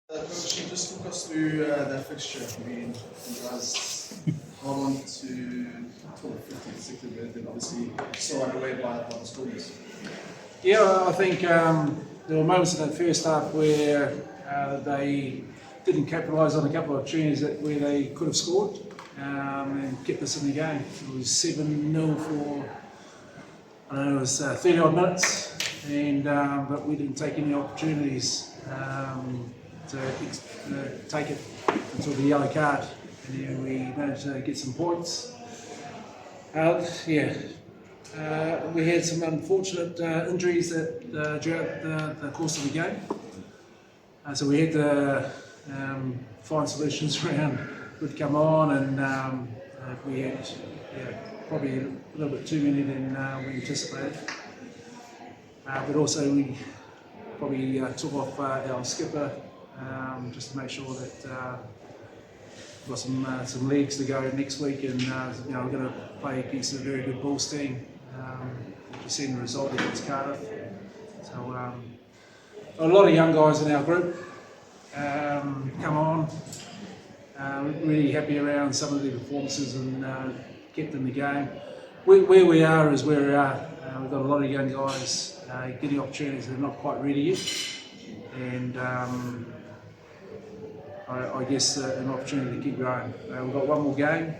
Coach, just talk us through that fixture. I mean, you guys hold on to 50th, 60th minute, and obviously still underway by the Stormers. Yeah, I think there were moments in that first half where they didn't capitalise on a couple of opportunities where they could have scored and kept us in the game. It was 7-0 for, I don't know, it was 30 odd minutes, and but we didn't take any opportunities to take it until the yellow card, and then we managed to get some points. We had some unfortunate injuries that throughout the course of the game, so we had to find solutions around who would come on, and we had probably a little bit too many than we anticipated. But also we probably took off our skipper just to make sure that we've got some legs to go next week, and we're going to play against a very good Bulls team. You've seen the result against Cardiff. So a lot of young guys in our group come on. Really happy around some of their performances and kept in the game. Where we are is where we are. We've got a lot of young guys getting opportunities. They're not quite ready yet, and I guess an opportunity to keep going. We've got one more game.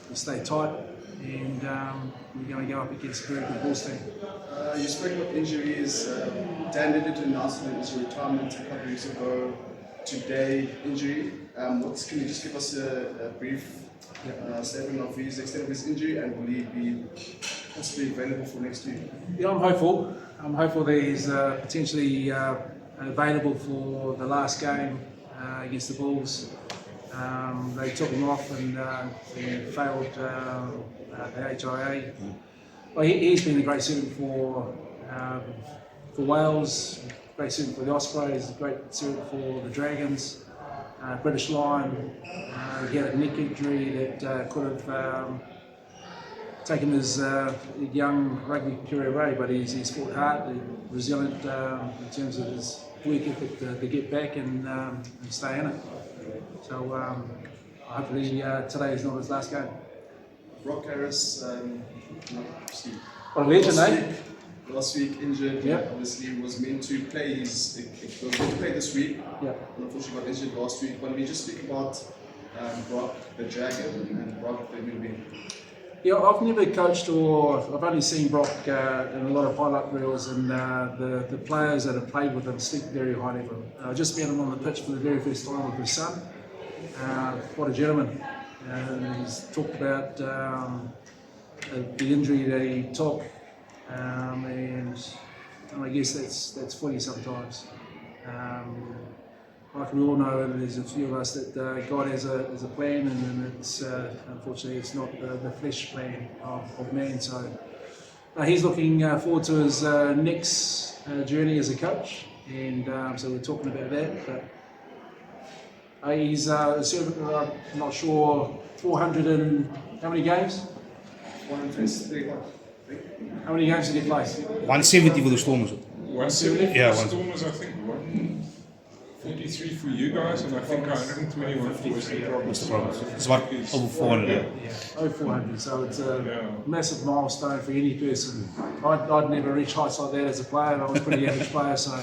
We'll stay tight, and we're going to go up against a very good Bulls team. You spoke about injuries. Dan did announce his retirement a couple of weeks ago. Today, injury. Can you just give us a brief statement of his extent of his injury, and will he be possibly available for next week? Yeah, I'm hopeful. I'm hopeful that he's potentially available for the last game against the Bulls. They took him off and he failed the HIA. Well, he's been a great student for Wales, great student for the Ospreys, great student for the Dragons, British Lion. He had a neck injury that could have taken his young rugby career away, but he's fought hard, resilient in terms of his work ethic to get back and stay in it. So hopefully today is not his last game. Brock Harris, What a legend, eh? Last week injured. Yep. Obviously was meant to play. He was meant to play this week. Yeah. Unfortunately got injured last week. But we just speak about Brock the Dragon and Brock the Newbie. Yeah, I've never coached, or I've only seen Brock in a lot of highlight reels, and the players that have played with him speak very highly of him. I just met him on the pitch for the very first time with his son. What a gentleman. He's talked about the injury that he took, and I guess that's footy sometimes. Like we all know, there's a few of us that God has a plan, and it's unfortunately it's not the flesh plan of man. So he's looking forward to his next journey as a coach, and so we're talking about that. But he's certainly, I'm not sure, 400 and how many games? 123. How many games did he play? 170 for the Stormers. 170 Yeah, for the Stormers, I think. 143 for you guys, and I think 121 for Western Province. It's about over 400. Yeah, over 400. So it's a massive milestone for any person. I'd never reach heights like that as a player. I was a pretty average player, so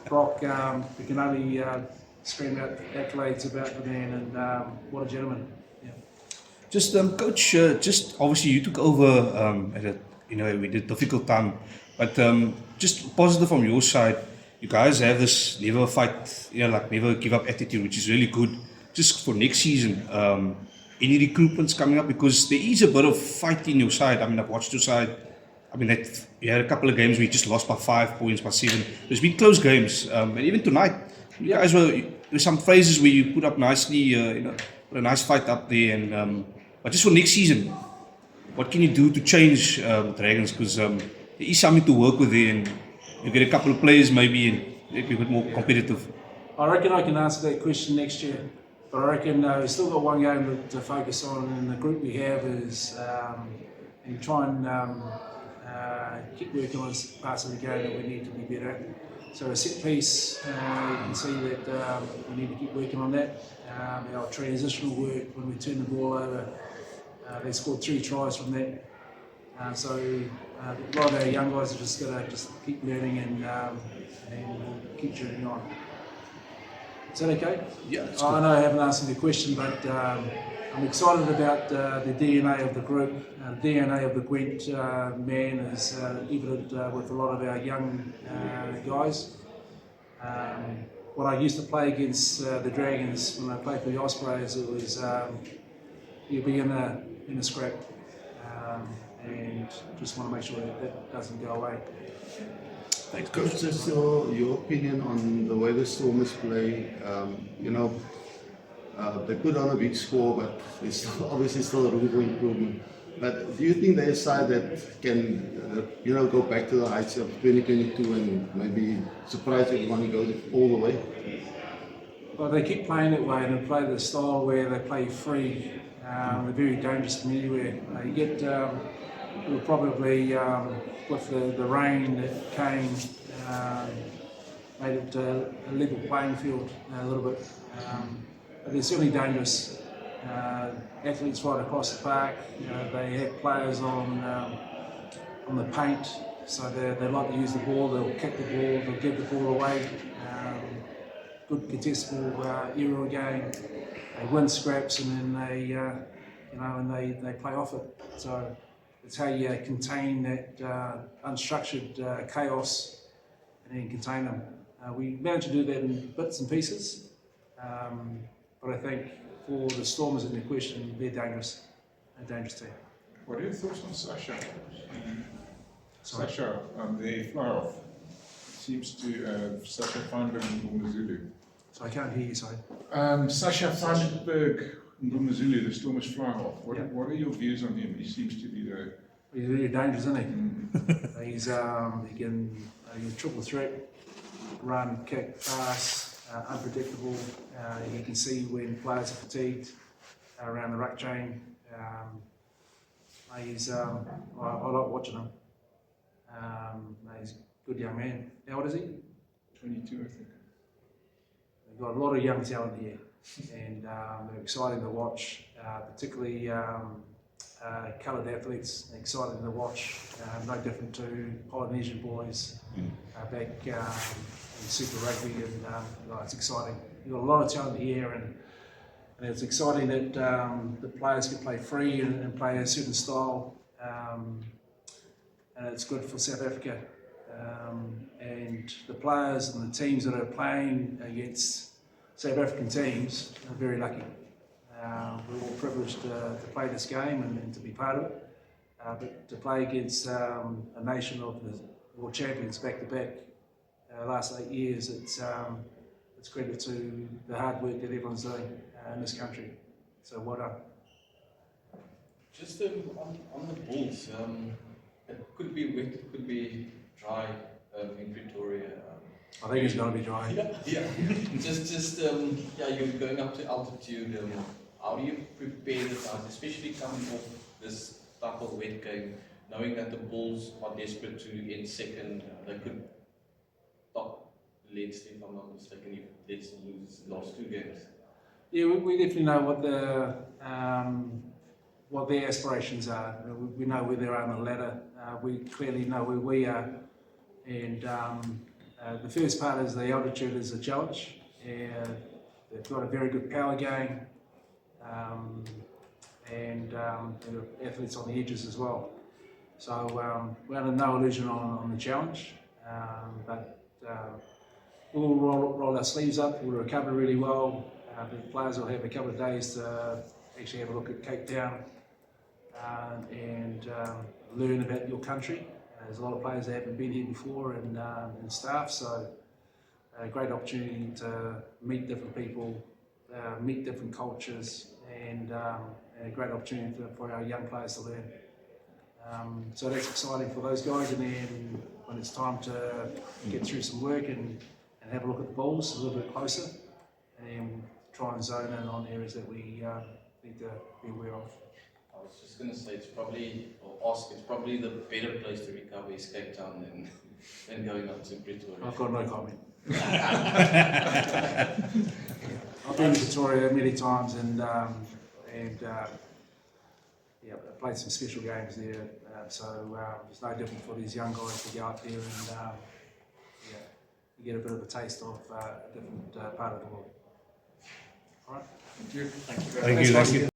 Brock, we can only scream out accolades about the man, and what a gentleman. Yeah. Just coach, just obviously you took over at a we did difficult time, but just positive from your side. You guys have this never fight, never give up attitude, which is really good. Just for next season, any recruitments coming up, because there is a bit of fight in your side. I mean, I've watched your side. I mean, you had a couple of games where you just lost by 5 points, by 7. There's been close games, and even tonight, you guys there's some phases where you put up nicely, put a nice fight up there. And but just for next season, what can you do to change Dragons? Because there is something to work with there, and you get a couple of players maybe and make it a bit more competitive. I reckon I can answer that question next year, but I reckon we've still got one game to focus on, and the group we have is and try and keep working on parts of the game that we need to be better at. So a set piece, you can see that we need to keep working on that. Our transitional work when we turn the ball over, they scored 3 tries from that. So a lot of our young guys are just got to just keep learning and keep journeying on. Is that okay? Yeah, it's I good. know I haven't answered your question, but I'm excited about the DNA of the group. The DNA of the Gwent man is evident with a lot of our young guys. When I used to play against the Dragons, when I played for the Ospreys, it was you'll be in a scrap, and just want to make sure that doesn't go away. Thanks, Coach, Coach. just your opinion on the way the Stormers play. They put on a big score, but there's obviously still room for improvement. But do you think they're a side that can, go back to the heights of 2022 and maybe surprise everyone and go all the way? Well, they keep playing that way, and they play the style where they play free. They're very dangerous from anywhere. You get, we'll probably, with the rain that came, made it a level playing field a little bit. But they're certainly dangerous. Athletes right across the park. They have players on the paint, so they like to use the ball. They'll kick the ball. They'll give the ball away. Good contestable aerial game. They win scraps and then they play off it. So it's how you contain that unstructured chaos and then contain them. We managed to do that in bits and pieces, but I think for the Stormers in the question, they're dangerous, a dangerous team. What are your thoughts on Sasha? Sorry. Sasha, the fly-off. Seems to Sasha Feinberg and Ngumazulu. So I can't hear you, sorry. Sasha Feinberg and Ngumazulu, the Stormers fly-off. Yeah. What are your views on him? He seems to be the... He's very dangerous, isn't he? He's he's a triple threat, run, kick, pass, unpredictable. You can see when players are fatigued around the ruck chain. I like watching him. He's a good young man. How old is he? 22, I think. We've got a lot of young talent here, and they're exciting to watch, particularly coloured athletes, exciting to watch, no different to Polynesian boys back in Super Rugby, and it's exciting. We've got a lot of talent here, and it's exciting that the players can play free and play a certain style, and it's good for South Africa. And the players and the teams that are playing against South African teams are very lucky. We're all privileged to play this game and to be part of it. But to play against a nation of the world champions back to back last 8 years, it's credit to the hard work that everyone's doing in this country. So well done. Just on the Bulls, it could be wet, it could be dry in Pretoria. I think it's going to be dry. Yeah. You're going up to altitude. How do you prepare the guys, especially coming off this type of wet game, knowing that the Bulls are desperate to end second? They could top Leinster, if I'm not mistaken, if Leinster loses the last 2 games. Yeah, we definitely know what their aspirations are. We know where they are on the ladder. We clearly know where we are, and the first part is the altitude is a challenge. They've got a very good power game, and athletes on the edges as well. So we're under no illusion on the challenge, but we'll roll our sleeves up. We'll recover really well. The players will have a couple of days to actually have a look at Cape Town and learn about your country. There's a lot of players that haven't been here before and staff, so a great opportunity to meet different people, meet different cultures, and a great opportunity for our young players to learn. So that's exciting for those guys, and then when it's time to get through some work and have a look at the Bulls a little bit closer, and try and zone in on areas that we need to be aware of. I was just going to say, it's probably the better place to recover is Cape Town than than going up to Pretoria? I've got no comment. I've been to Victoria many times and yeah, played some special games there. So it's no different for these young guys to go out there and yeah, you get a bit of a taste of a different part of the world. All right. Thank you. Thank you.